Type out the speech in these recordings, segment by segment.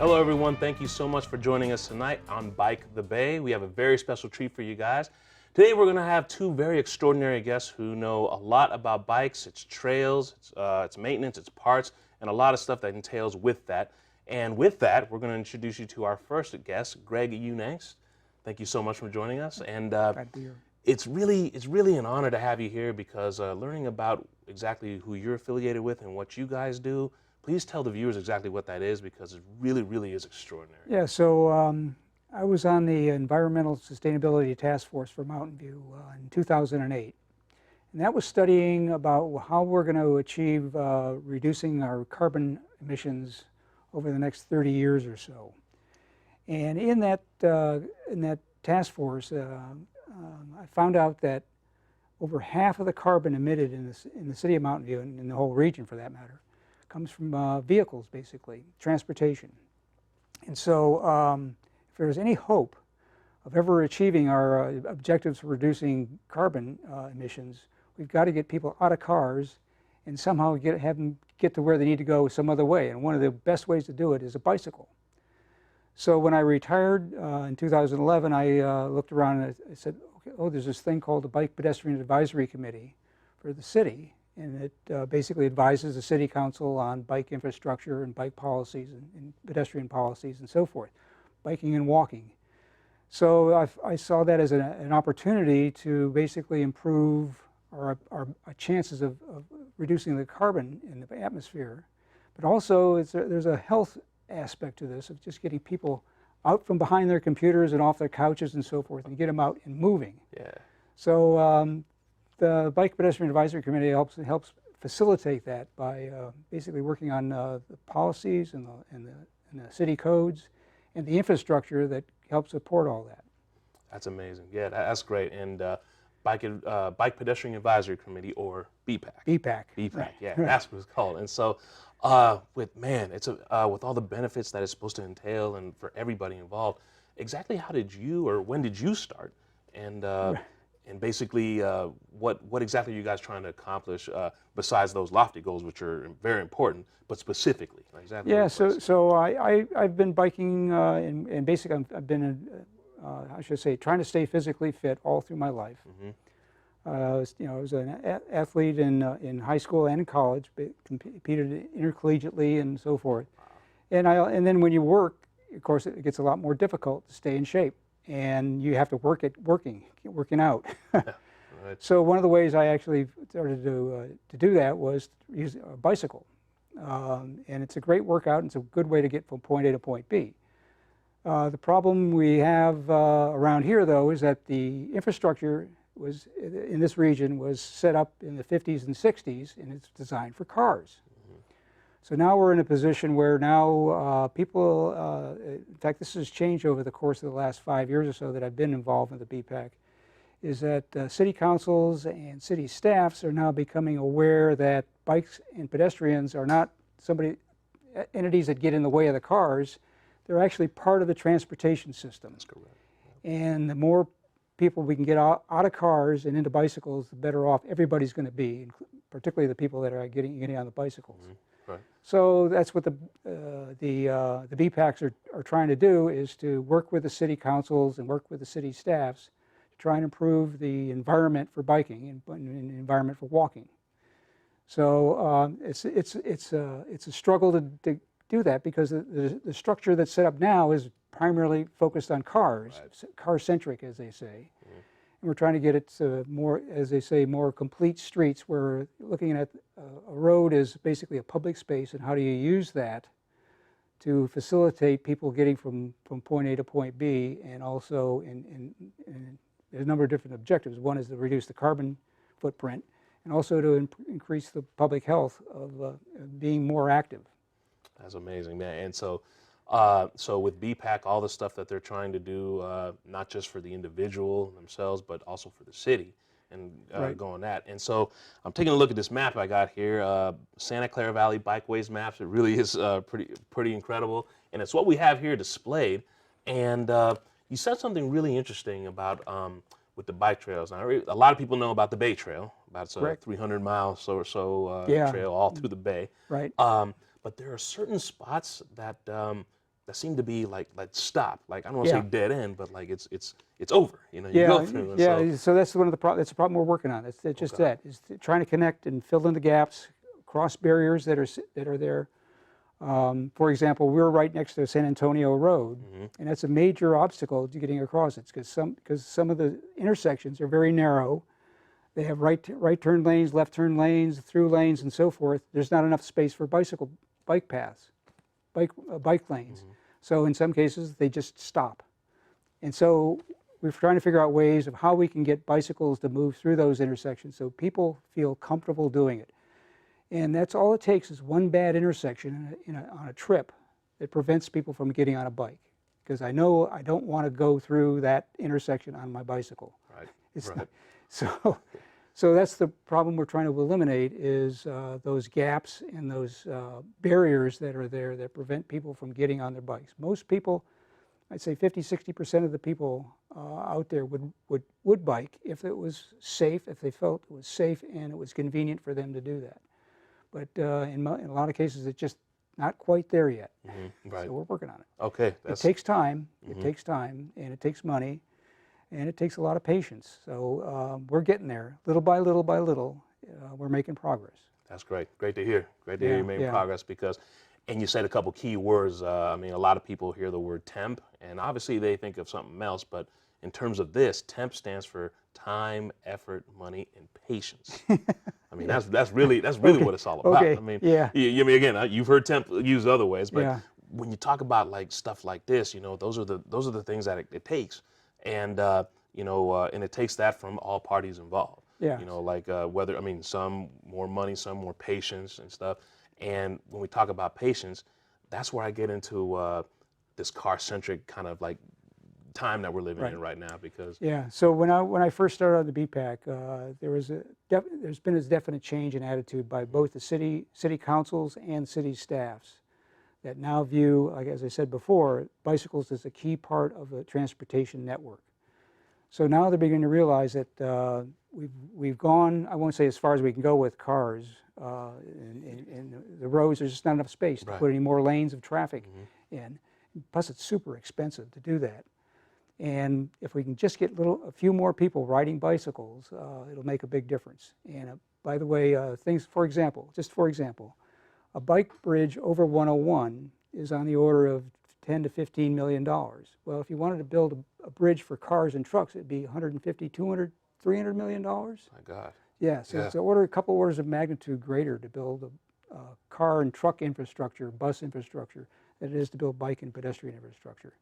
Hello, everyone. Thank you so much for joining us tonight on Bike the Bay. We have a very special treat for you guys. Today, we're going to have two very extraordinary guests who know a lot about bikes, its trails, its maintenance, its parts, and a lot of stuff that entails with that. And with that, we're going to introduce you to our first guest, Greg Eubanks. Thank you so much for joining us. And Glad to be here. it's really an honor to have you here because learning about exactly who you're affiliated with and what you guys do. Please tell the viewers exactly what that is because it really is extraordinary. Yeah, so I was on the Environmental Sustainability Task Force for Mountain View in 2008. And that was studying about how we're going to achieve reducing our carbon emissions over the next 30 years or so. And in that task force, I found out that over half of the carbon emitted in the city of Mountain View, and in the whole region for that matter, comes from vehicles, basically, transportation. And so if there's any hope of ever achieving our objectives for reducing carbon emissions, we've got to get people out of cars and somehow have them get to where they need to go some other way. And one of the best ways to do it is a bicycle. So when I retired in 2011, I looked around and I said, okay, oh, there's this thing called the Bike Pedestrian Advisory Committee for the city. And it basically advises the city council on bike infrastructure and bike policies and pedestrian policies and so forth, biking and walking. So I saw that as an opportunity to basically improve our chances of reducing the carbon in the atmosphere. But also there's a health aspect to this of just getting people out from behind their computers and off their couches and so forth and get them out and moving. Yeah. So the Bike Pedestrian Advisory Committee helps facilitate that by basically working on the policies and the city codes and the infrastructure that helps support all that. That's amazing. Yeah, that's great. And Bike Pedestrian Advisory Committee, or BPAC. BPAC. BPAC, Right. yeah, Right. that's what it's called. And so with all the benefits that it's supposed to entail and for everybody involved, exactly how did you or when did you start? And basically, what exactly are you guys trying to accomplish besides those lofty goals, which are very important, but specifically? Exactly. Yeah, so I've been biking, and basically I've been, I should say, trying to stay physically fit all through my life. Mm-hmm. I was an athlete in high school and college, competed intercollegiately and so forth. And then when you work, of course, it gets a lot more difficult to stay in shape. And you have to work at working out. Right. So one of the ways I actually started to do that was to use a bicycle. And it's a great workout, and it's a good way to get from point A to point B. The problem we have around here, though, is that the infrastructure in this region was set up in the 50s and 60s, and it's designed for cars. So now we're in a position where now people, in fact, this has changed over the course of the last 5 years or so that I've been involved in the BPAC, is that city councils and city staffs are now becoming aware that bikes and pedestrians are not entities that get in the way of the cars. They're actually part of the transportation system. That's correct. And the more people we can get out of cars and into bicycles, the better off everybody's going to be, particularly the people that are getting on the bicycles. Mm-hmm. Right. So that's what the BPACs are trying to do, is to work with the city councils and work with the city staffs to try and improve the environment for biking and the environment for walking. So it's a struggle to do that because the structure that's set up now is primarily focused on cars, right. Car-centric, as they say. Mm-hmm. And we're trying to get it to more, as they say, more complete streets where looking at a road is basically a public space, and how do you use that to facilitate people getting from point A to point B, and also in there's a number of different objectives. One is to reduce the carbon footprint, and also to increase the public health of being more active. That's amazing, man. And so with BPAC, all the stuff that they're trying to do, not just for the individual themselves, but also for the city, and right. going that. And so I'm taking a look at this map I got here, Santa Clara Valley Bikeways maps. It really is pretty incredible, and it's what we have here displayed. And you said something really interesting about with the bike trails. Now, a lot of people know about the Bay Trail, about 300 miles or so yeah. trail all through the Bay. Right. But there are certain spots that that seem to be like stop. Like I don't want to Yeah. say dead end, but like it's over. You know, you go through. And Yeah. So that's one of the that's the problem we're working on. It's just Okay. that is trying to connect and fill in the gaps, cross barriers that are there. For example, we're right next to San Antonio Road, and that's a major obstacle to getting across it because some of the intersections are very narrow. They have right turn lanes, left turn lanes, through lanes, and so forth. There's not enough space for bike paths, bike lanes. So in some cases, they just stop. And so we're trying to figure out ways of how we can get bicycles to move through those intersections so people feel comfortable doing it. And that's all it takes is one bad intersection on a trip that prevents people from getting on a bike. Because I know I don't want to go through that intersection on my bicycle. Right. It's Right. not, so that's the problem we're trying to eliminate is those gaps and those barriers that are there that prevent people from getting on their bikes. Most people, I'd say 50–60% of the people out there would bike if it was safe, if they felt it was safe and it was convenient for them to do that. But in a lot of cases, it's just not quite there yet. Right. So we're working on it. Okay. It takes time. It takes time, and it takes money, and it takes a lot of patience. So we're getting there, little by little by little. We're making progress. That's great. Great to hear. Great to hear you're making Yeah. progress because, and you said a couple key words. I mean, a lot of people hear the word temp, and obviously they think of something else. But in terms of this, temp stands for time, effort, money, and patience. I mean, that's really what it's all about. Okay. I mean, Yeah. I mean, again, you've heard temp used other ways, but Yeah. when you talk about like stuff like this, you know, those are the things that it takes, and and it takes that from all parties involved. Yeah. You know, like whether, I mean, some more money, some more patience and stuff. And when we talk about patience, that's where I get into this car-centric kind of like time that we're living in right now because Yeah. So when I first started on the BPAC, there's been a definite change in attitude by both the city councils and city staffs that now view, like as I said before, bicycles as a key part of the transportation network. So now they're beginning to realize that we've gone, I won't say as far as we can go with cars, and the roads, there's just not enough space to put any more lanes of traffic in. Plus, it's super expensive to do that. And if we can just get a few more people riding bicycles, it'll make a big difference. And by the way, for example, a bike bridge over 101 is on the order of $10 to $15 million. Well, if you wanted to build a bridge for cars and trucks, it'd be 150, 200, $300 million. my God. Yeah, so it's a couple orders of magnitude greater to build a car and truck infrastructure, bus infrastructure, than it is to build bike and pedestrian infrastructure.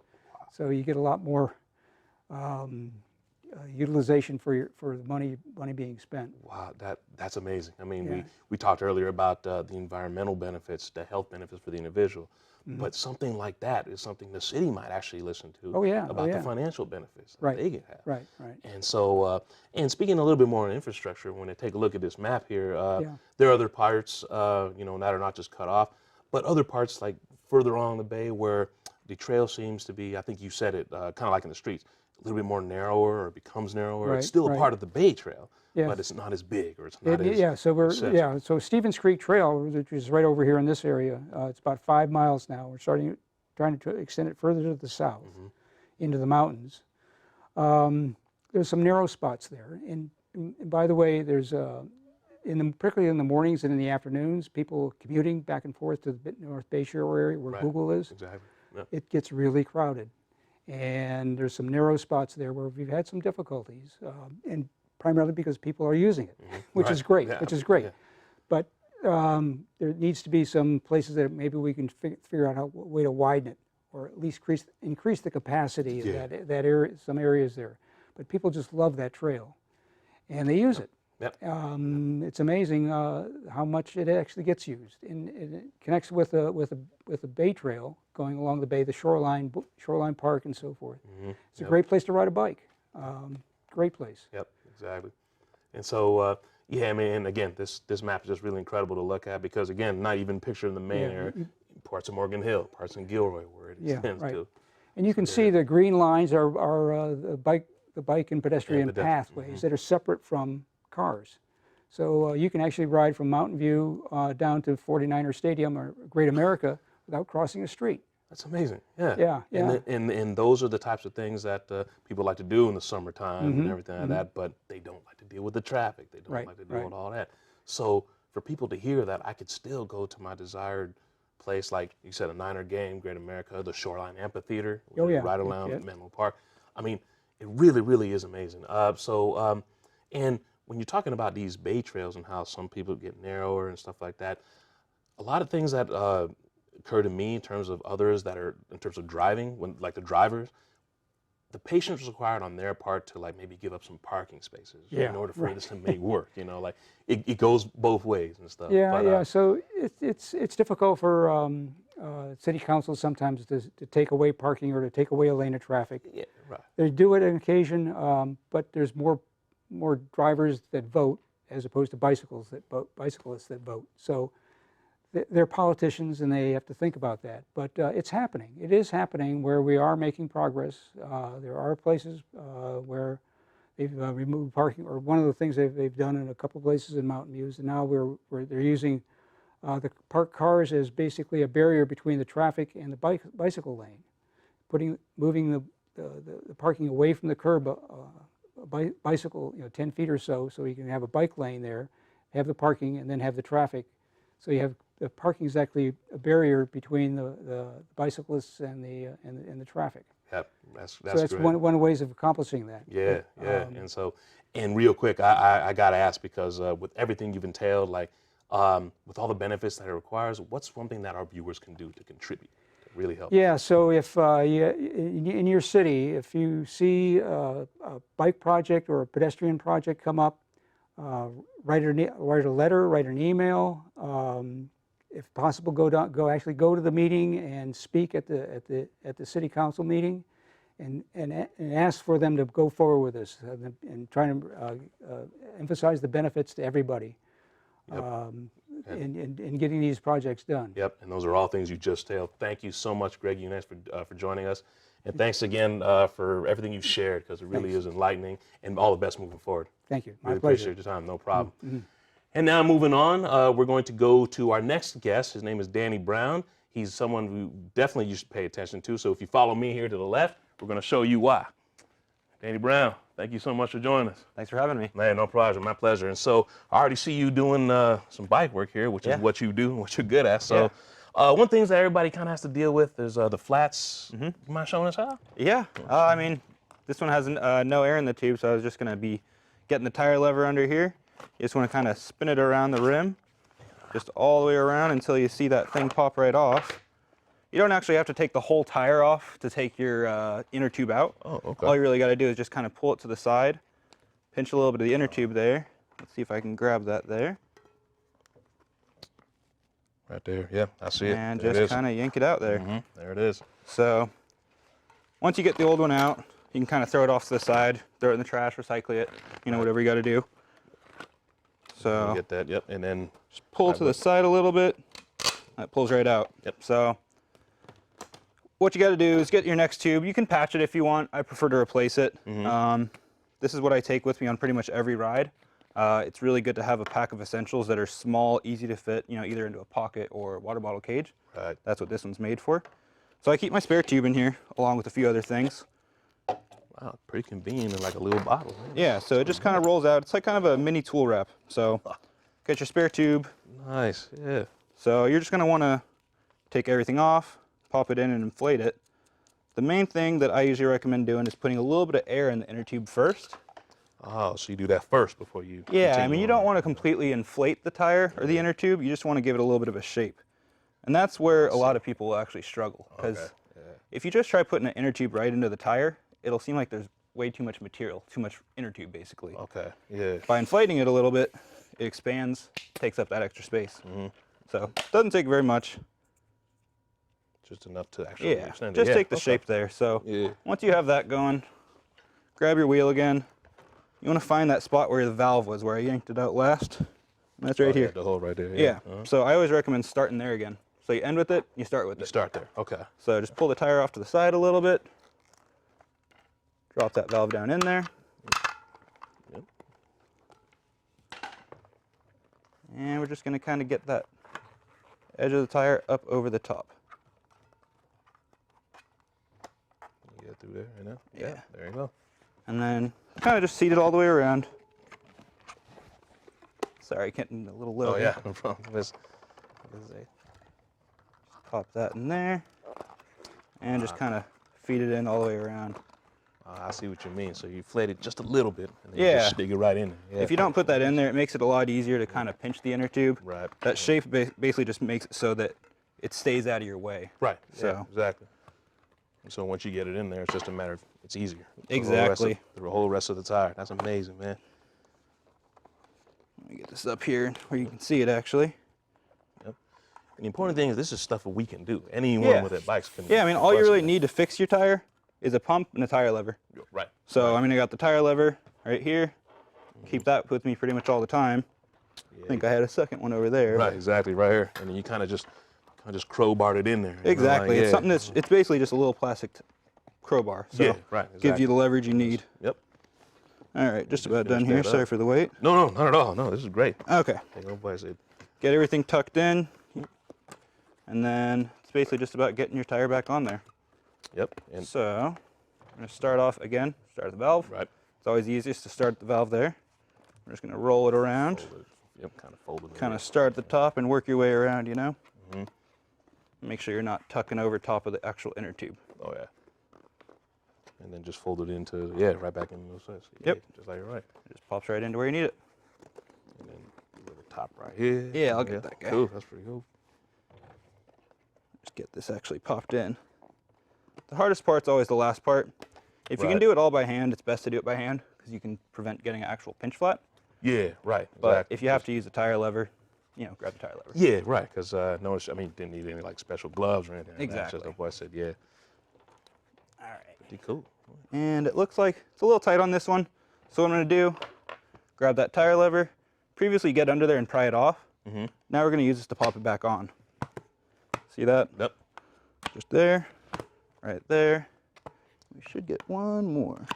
So you get a lot more utilization for the money being spent. Wow, that's amazing. I mean, we talked earlier about the environmental benefits, the health benefits for the individual, but something like that is something the city might actually listen to about the financial benefits that they can have. Right. And so, and speaking a little bit more on infrastructure, when I take a look at this map here, there are other parts, that are not just cut off, but other parts like further along the bay where the trail seems to be, I think you said it, kind of like in the streets, a little bit more narrower or becomes narrower. It's still a part of the Bay Trail, but it's not as big or it's not as so Stevens Creek Trail, which is right over here in this area, it's about 5 miles now. We're trying to extend it further to the south into the mountains. There's some narrow spots there, and by the way, there's particularly in the mornings and in the afternoons, people commuting back and forth to the North Bay Shore area where Google is. Exactly. Yep. It gets really crowded. And there's some narrow spots there where we've had some difficulties, and primarily because people are using it, which is great. Yeah. But there needs to be some places that maybe we can figure out a way to widen it, or at least increase the capacity of that area, some areas there. But people just love that trail, and they use it. Yep. It's amazing how much it actually gets used, and it connects with the Bay Trail going along the bay, the shoreline park, and so forth. It's a great place to ride a bike. Great place. Yep, exactly. And so, I mean, and again, this map is just really incredible to look at because, again, not even picturing the main area, parts of Morgan Hill, parts in Gilroy, where it extends to. And you can see the green lines are the bike and pedestrian pathways that are separate from cars. So you can actually ride from Mountain View down to 49er Stadium or Great America without crossing a street. That's amazing. Yeah. Yeah, yeah. And those are the types of things that people like to do in the summertime and Mm-hmm. everything like that, but they don't like to deal with the traffic. They don't Right, like to deal right. with all that. So for people to hear that I could still go to my desired place, like you said, a Niner game, Great America, the Shoreline Amphitheater, which Oh, is yeah. right around Yeah. Menlo Park. I mean, it really, really is amazing. And when you're talking about these bay trails and how some people get narrower and stuff like that, a lot of things that occur to me in terms of others that are in terms of driving, when like the drivers, the patience required on their part to like maybe give up some parking spaces Yeah, in order for right. this to make work. You know, like it goes both ways and stuff. Yeah, But yeah. So it's difficult for city councils sometimes to take away parking or to take away a lane of traffic. yeah, right. They do it on occasion, but there's more drivers that vote as opposed to bicyclists that vote. So they're politicians and they have to think about that. But it's happening. It is happening where we are making progress. There are places where they've removed parking, or one of the things they've done in a couple of places in Mountain View is now they're using the parked cars as basically a barrier between the traffic and the bicycle lane, moving the parking away from the curb a bicycle, 10 feet or so you can have a bike lane there, have the parking, and then have the traffic. So you have the parking is actually a barrier between the bicyclists and the traffic. Yep, that's So that's great. one of the ways of accomplishing that. Yeah, But, yeah. And real quick, I gotta ask because with everything you've entailed, like with all the benefits that it requires, what's one thing that our viewers can do to contribute to really help? Yeah, so if in your city, if you see a bike project or a pedestrian project come up, write a letter, write an email. If possible, go to the meeting and speak at the city council meeting, and ask for them to go forward with this and try to emphasize the benefits to everybody. Yep. In getting these projects done. Yep, and those are all things you just told. Thank you so much, Greg Younes, for joining us. And thanks again for everything you've shared, because it really is enlightening, and all the best moving forward. Thank you. My Really pleasure. appreciate your time. No problem. And now moving on, we're going to go to our next guest. His name is Danny Brown. He's someone who definitely you should pay attention to. So if you follow me here to the left, we're going to show you why. Danny Brown, thank you so much for joining us. Thanks for having me. Man, no problem. My pleasure. And so I already see you doing some bike work here, which is what you do and what you're good at. So one thing that everybody kind of has to deal with is the flats. You mind showing us how? Yeah, I mean, this one has no air in the tube, so I was just going to be getting the tire lever under here. You just want to kind of spin it around the rim, just all the way around until you see that thing pop right off. You don't actually have to take the whole tire off to take your inner tube out. Oh, okay. All you really got to do is just kind of pull it to the side, pinch a little bit of the inner tube there. Let's see if I can grab that there. Right there. Yeah, I see it. And There it just is. kind of yank it out there. There it is. So once you get the old one out, you can kind of throw it off to the side, throw it in the trash, recycle it, whatever you got to do. So You get that. Yep. And then just pull to the side a little bit. That pulls right out. Yep. So what you got to do is get your next tube. You can patch it if you want. I prefer to replace it. This is what I take with me on pretty much every ride. It's really good to have a pack of essentials that are small, easy to fit, either into a pocket or water bottle cage. Right. That's what this one's made for. So I keep my spare tube in here along with a few other things. Wow, pretty convenient in like a little bottle. Man. Yeah, so it just kind of rolls out. It's like kind of a mini tool wrap. So get your spare tube. Nice. Yeah. So you're just going to want to take everything off, pop it in and inflate it. The main thing that I usually recommend doing is putting a little bit of air in the inner tube first. Oh, so you do that first before you. Yeah, I continue mean, you on. don't want to completely inflate the tire or the inner tube. You just want to give it a little bit of a shape. And that's where a lot of people will actually struggle. Because if you just try putting an inner tube right into the tire, it'll seem like there's way too much material, too much inner tube basically. Okay. Yeah. By inflating it a little bit, it expands, takes up that extra space. So it doesn't take very much. Just enough to actually Yeah, extend it. just Yeah, take the okay. shape there. So Yeah. once you have that going, grab your wheel again. You want to find that spot where the valve was, where I yanked it out last. And that's right Oh, here. Yeah, the hole right there. Yeah. Uh-huh. So I always recommend starting there again. So you end with it, you start with You it. start there. Okay. So just pull the tire off to the side a little bit. Drop that valve down in there. Yep. And we're just going to kind of get that edge of the tire up over the top. And through there, you know? Yeah. There you go. And then kind of just seat it all the way around. Sorry, getting a little low. Oh, here. yeah, no problem. Pop that in there. And just kind of feed it in all the way around. I see what you mean. So you inflate it just a little bit, and then you Yeah. just stick it right in there. Yeah. If you don't put that in there, it makes it a lot easier to kind of pinch the inner tube. Right. That shape basically just makes it so that it stays out of your way. Right. So- Yeah, exactly. And so once you get it in there, it's just a matter of it's easier. Exactly. The whole rest of the tire. That's amazing, man. Let me get this up here where you can see it actually. Yep. And the important thing is this is stuff that we can do. Anyone Yeah. with a bike can. Yeah, I mean, all you flex really it. need to fix your tire is a pump and a tire lever. Right. So, I mean, I got the tire lever right here. Keep that with me pretty much all the time. Yeah. I think I had a second one over there. Right. Exactly. Right here, and then you kind of just crowbarred it in there. you know, Exactly. like, It's yeah. something it's basically just a little plastic crowbar. So, Yeah. Right. gives you exactly. the leverage you need. Yep. All right, just about finish done here. that Sorry up. for the wait. No, not at all. No, this is great. Okay. Hey, no boy said. Get everything tucked in. And then it's basically just about getting your tire back on there. Yep. And So, I'm going to start off again. Start the valve. right. It's always easiest to start the valve there. We're just going to roll it around. Fold it. Yep. Kind of fold it. Kind of start at the top and work your way around, you know? Mhm. Make sure you're not tucking over top of the actual inner tube. Oh yeah. And then just fold it into right back into those sides. Yep. Just like you're right. It just pops right into where you need it. And then the top right here. Yeah, I'll get that guy. Cool. That's pretty cool. Just get this actually popped in. The hardest part's always the last part. If you can Right. do it all by hand, it's best to do it by hand because you can prevent getting an actual pinch flat. Yeah. Right. But exactly. if you have to use a tire lever, grab the tire lever. Yeah. Right. Because didn't need any like special gloves or anything. Exactly. Just the boy said yeah. All right. Pretty cool. And it looks like it's a little tight on this one. So what I'm going to do, grab that tire lever. Previously, get under there and pry it off. Mhm. Now we're going to use this to pop it back on. See that? Yep. Just there, right there. We should get one more.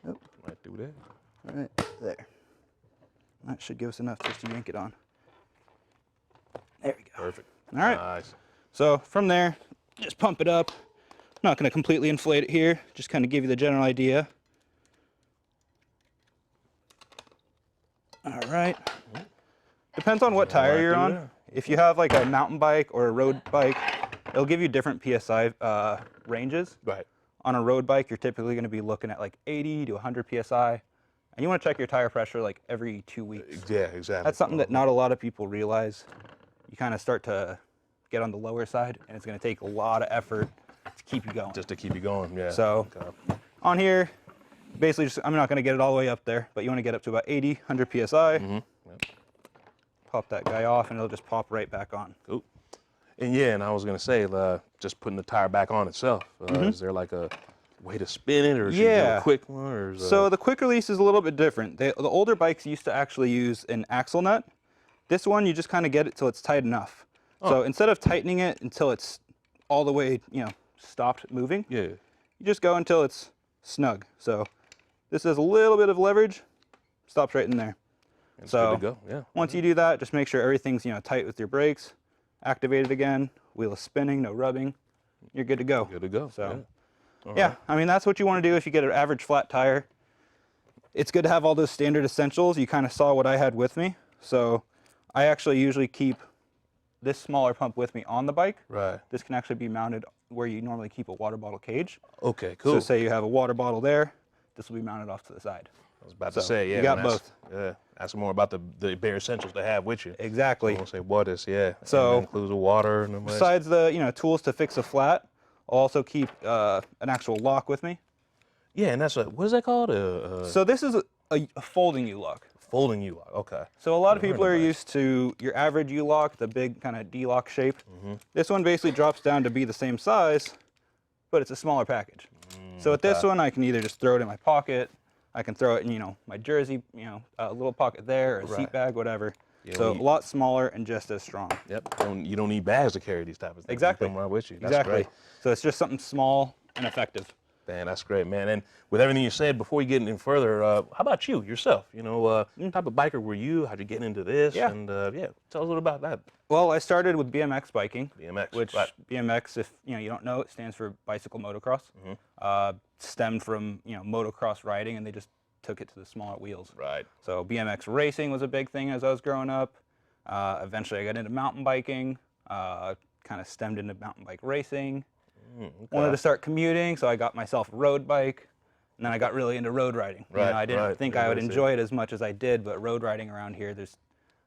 Might do that. Right there. That should give us enough just to yank it on. There we go. Perfect. All right. Nice. So from there, just pump it up. I'm not going to completely inflate it here, just kind of give you the general idea. All right. Depends on what tire right you're through on. there. If you have like a mountain bike or a road bike, it'll give you different PSI ranges. Right. On a road bike, you're typically going to be looking at like 80 to 100 PSI. And you want to check your tire pressure like every 2 weeks. Yeah. Exactly. That's something that not a lot of people realize. You kind of start to get on the lower side, and it's going to take a lot of effort to keep you going. Just to keep you going. Yeah. So Okay. on here, basically, I'm not going to get it all the way up there, but you want to get up to about 80, 100 PSI. Mhm. Yep. Pop that guy off, and it'll just pop right back on. Cool. And I was gonna say, just putting the tire back on itself. Is there like a way to spin it, or should you do Yeah. a quick one, or is, So the quick release is a little bit different. The older bikes used to actually use an axle nut. This one, you just kind of get it till it's tight enough. So instead of tightening it until it's all the way, stopped moving, yeah, you just go until it's snug. So this has a little bit of leverage, stops right in there. it's So good to go. Yeah. once you do that, just make sure everything's tight with your brakes. Activate it again. Wheel is spinning, no rubbing. You're good to go. Good to go. So All yeah, right. I mean that's what you want to do if you get an average flat tire. It's good to have all those standard essentials. You kind of saw what I had with me. So I actually usually keep this smaller pump with me on the bike. Right. This can actually be mounted where you normally keep a water bottle cage. Okay. Cool. So say you have a water bottle there, this will be mounted off to the side. I was about so to say, yeah. you got when that's- both. Yeah. Ask more about the bare essentials to have with you. Exactly. I won't say what is. Yeah. And So, that includes the water and the rest. Besides the tools to fix a flat, I'll also keep an actual lock with me. Yeah, and that's what is that called? So this is a folding U-lock. Folding U-lock. Okay. So a lot of Never heard people of are that. used to your average U-lock, the big kind of D-lock shape. This one basically drops down to be the same size, but it's a smaller package. So with this one, I can either just throw it in my pocket, I can throw it in my jersey, a little pocket there, or a seat Right. bag, whatever. Yeah, So well, a lot smaller and just as strong. Yep. You don't need bags to carry these type of things. Exactly. They come right with you. That's Exactly. great. So it's just something small and effective. Man, that's great, man. And with everything you said, before we get any further, how about you yourself? You know, what type of biker were you? How'd you get into this? Yeah. And yeah, tell us a little about that. Well, I started with BMX biking. BMX, Which right. BMX, if you don't know, it stands for bicycle motocross. Stemmed from motocross riding, and they just took it to the smaller wheels. Right. So BMX racing was a big thing as I was growing up. Eventually, I got into mountain biking. Kind of stemmed into mountain bike racing. Wanted to start commuting, so I got myself a road bike. And then I got really into road riding. Right, I didn't right. think Yeah, I would that's it. enjoy it as much as I did, but road riding around here, there's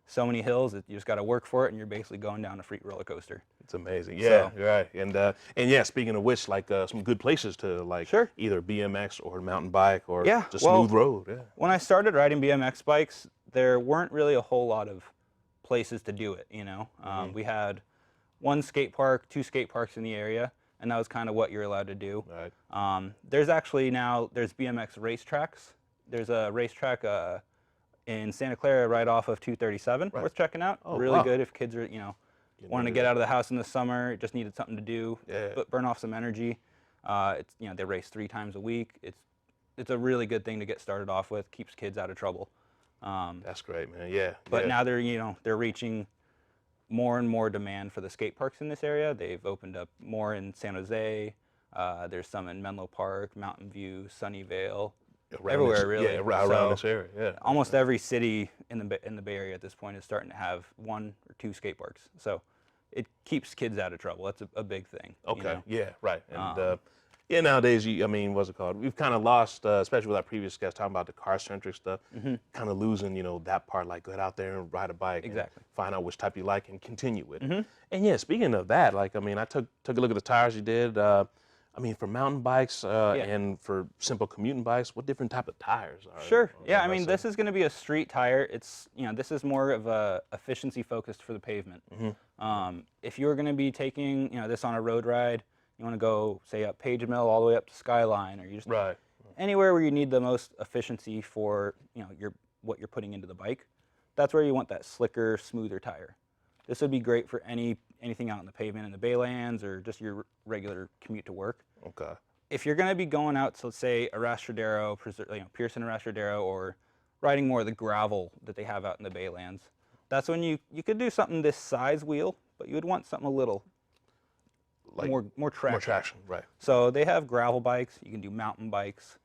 so many hills that you just got to work for it, and you're basically going down a freak roller coaster. It's amazing. Yeah, So- you're right. And yeah, speaking of which, like some good places to like Sure. either BMX or mountain bike or Yeah, just well- smooth road. Yeah. When I started riding BMX bikes, there weren't really a whole lot of places to do it. We had one skate park, 2 skate parks in the area, and that was kind of what you're allowed to do. Right. There's BMX racetracks. There's a racetrack in Santa Clara right off of 237, Right. worth checking out. Oh, really wow. good if kids are wanting to into get that. out of the house in the summer, just needed something to do, Yeah. but burn off some energy. They race 3 times a week. It's a really good thing to get started off with. Keeps kids out of trouble. That's great, man. Yeah. But yeah. now they're reaching more and more demand for the skate parks in this area. They've opened up more in San Jose. There's some in Menlo Park, Mountain View, Sunnyvale, Around everywhere this, really. Yeah, around So, this area. Yeah. almost every city in the Bay Area at this point is starting to have 1 or 2 skate parks. So it keeps kids out of trouble. That's a big thing. Okay. Yeah. Right. And yeah, nowadays, what's it called? We've kind of lost, especially with our previous guest talking about the car-centric stuff, kind of losing, that part, like get out there and ride a bike. and Exactly. find out which type you like and continue with it. And yeah, speaking of that, like, I took a look at the tires you did. For mountain bikes and for simple commuting bikes, what different type of tires are? Sure. Yeah, are this is going to be a street tire. It's, this is more of a efficiency focused for the pavement. If you're going to be taking, this on a road ride, you want to go, say, up Page Mill all the way up to Skyline, or you just Right. anywhere where you need the most efficiency for, what you're putting into the bike, that's where you want that slicker, smoother tire. This would be great for anything out on the pavement in the Baylands or just your regular commute to work. Okay. If you're going to be going out to, say, Arrastradero, Pearson Arrastradero, or riding more of the gravel that they have out in the Baylands, that's when you could do something this size wheel, but you would want something a little Like more traction. more traction. Right. So they have gravel bikes. You can do mountain bikes.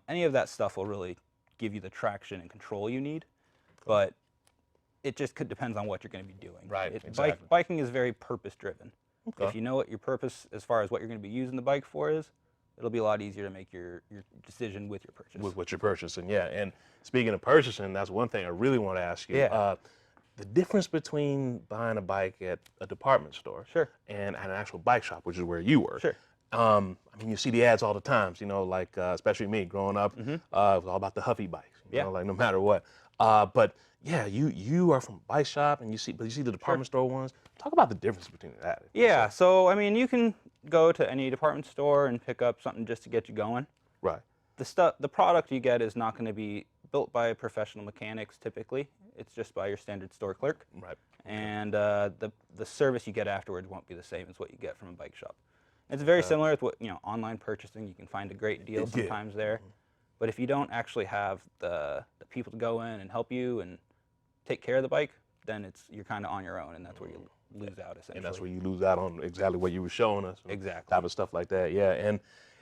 Any of that stuff will really give you the traction and control you need, but it just depends on what you're going to be doing. Right, exactly. Biking is very purpose-driven. Okay. If you know what your purpose, as far as what you're going to be using the bike for is, it'll be a lot easier to make your decision with your purchase. With what you're purchasing, yeah. And speaking of purchasing, that's one thing I really want to ask you. Yeah. The difference between buying a bike at a department store Sure. and at an actual bike shop, which is where you work. Sure. You see the ads all the time, like especially me growing up, it was all about the Huffy bikes, Yeah. like no matter what. But yeah, you are from a bike shop and you see the department store ones. Talk about the difference between that. Yeah, so you can go to any department store and pick up something just to get you going. Right. The product you get is not going to be built by professional mechanics typically. It's just by your standard store clerk. Right. And the service you get afterwards won't be the same as what you get from a bike shop. It's very similar with what online purchasing. You can find a great deal Yeah. sometimes there, but if you don't actually have the people to go in and help you and take care of the bike, then you're kind of on your own, and that's where you lose out essentially. And that's where you lose out on exactly what you were showing us. and Exactly. Type of stuff like that. Yeah.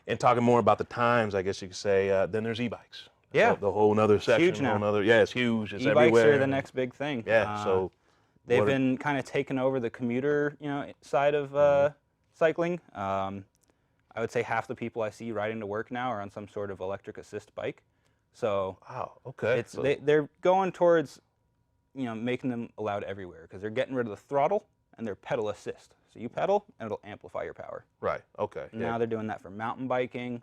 And talking more about the times, I guess you could say, then there's e-bikes. Yeah. The whole nother section. huge now. It's huge. It's E-bikes everywhere. are the next big thing. Yeah. So They've what are- been kind of taking over the commuter, side of cycling. I would say half the people I see riding to work now are on some sort of electric assist bike. So Wow. Okay. So, they're going towards, making them allowed everywhere because they're getting rid of the throttle and they're pedal assist. So you pedal and it'll amplify your power. right. Okay. Now they're doing that for mountain biking,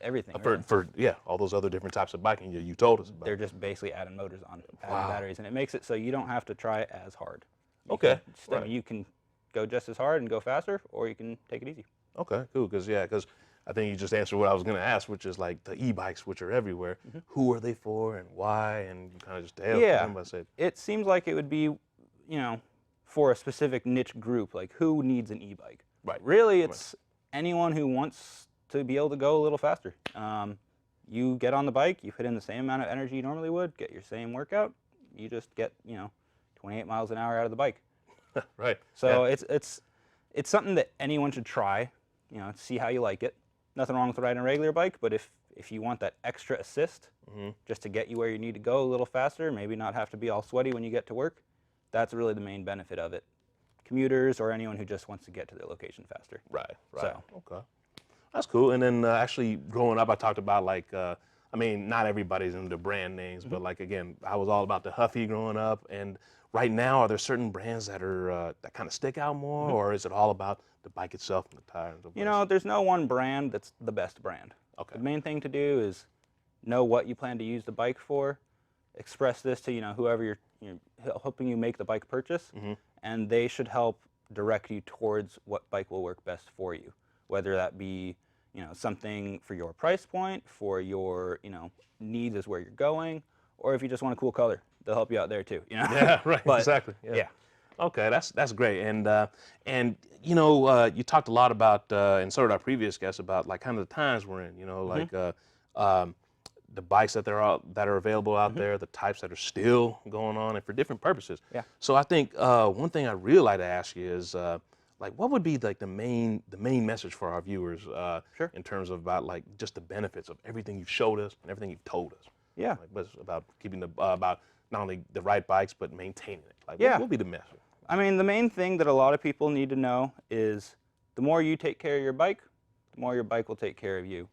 everything. really. For all those other different types of biking you told us about. They're just basically adding motors on, adding Wow. batteries, and it makes it so you don't have to try as hard. Okay, Mean, you can go just as hard and go faster, or you can take it easy. Okay. Cool. Because I think you just answered what I was going to ask, which is like the e-bikes, which are everywhere. Who are they for and why? And you kind of just delved Yeah. into them. I said, It seems like it would be, for a specific niche group, like who needs an e-bike? Right. Really, it's anyone who wants to be able to go a little faster. You get on the bike, you put in the same amount of energy you normally would, get your same workout, you just get 28 miles an hour out of the bike. Right. So Yeah. it's something that anyone should try, see how you like it. Nothing wrong with riding a regular bike, but if you want that extra assist, just to get you where you need to go a little faster, maybe not have to be all sweaty when you get to work, that's really the main benefit of it. Commuters or anyone who just wants to get to their location faster. Right. Right. So. Okay. That's cool. And then actually growing up, I talked about like, I mean, not everybody's into brand names, but like, again, I was all about the Huffy growing up. And right now, are there certain brands that are, that kind of stick out more, or is it all about the bike itself and the tires? There's no one brand that's the best brand. Okay. The main thing to do is know what you plan to use the bike for, express this to, whoever you're helping you make the bike purchase, and they should help direct you towards what bike will work best for you. Whether that be, something for your price point, for your, needs as where you're going, or if you just want a cool color, they'll help you out there too. Yeah, right. But, exactly. Yeah. Okay, that's great. And you talked a lot about, and so did our previous guests, about like kind of the times we're in. Like the bikes that are available out there, the types that are still going on, and for different purposes. Yeah. So I think one thing I'd really like to ask you is, like, what would be like the main message for our viewers Sure. in terms of about like just the benefits of everything you've showed us and everything you've told us? Yeah. Like, what's about keeping about not only the right bikes but maintaining it. Like, Yeah. what would be the message? I mean, the main thing that a lot of people need to know is the more you take care of your bike, the more your bike will take care of you.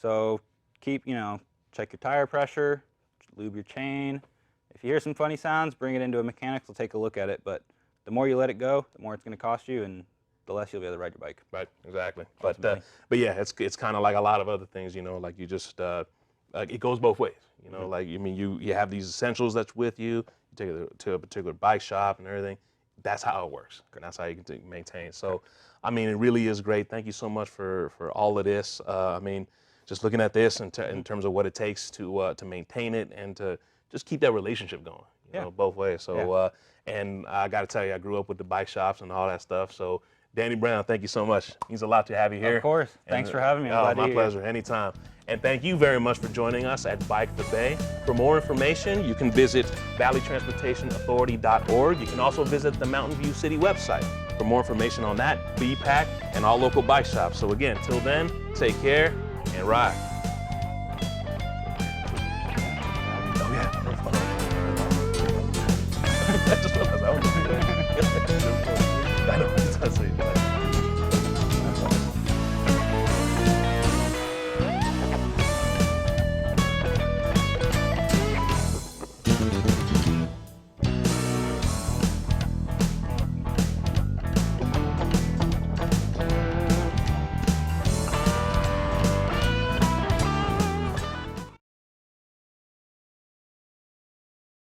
So keep, check your tire pressure, lube your chain. If you hear some funny sounds, bring it into a mechanic, they'll take a look at it. But the more you let it go, the more it's going to cost you, and the less you'll be able to ride your bike. Right, exactly. Ultimately. But yeah, it's kind of like a lot of other things, like you just like it goes both ways. Like I mean, you have these essentials that's with you. You take it to a particular bike shop and everything. That's how it works, and that's how you can maintain. So, I mean, it really is great. Thank you so much for all of this. I mean, just looking at this in terms of what it takes to maintain it and to just keep that relationship going, both ways. So, and I got to tell you, I grew up with the bike shops and all that stuff. So, Danny Brown, thank you so much. It means a lot to have you here. Of course. Thanks for having me. I'm glad to be my here. pleasure. Anytime. And thank you very much for joining us at Bike the Bay. For more information, you can visit valleytransportationauthority.org. You can also visit the Mountain View City website for more information on that, BPAC, and all local bike shops. So again, till then, take care and ride. Oh yeah. I just realized I was I know.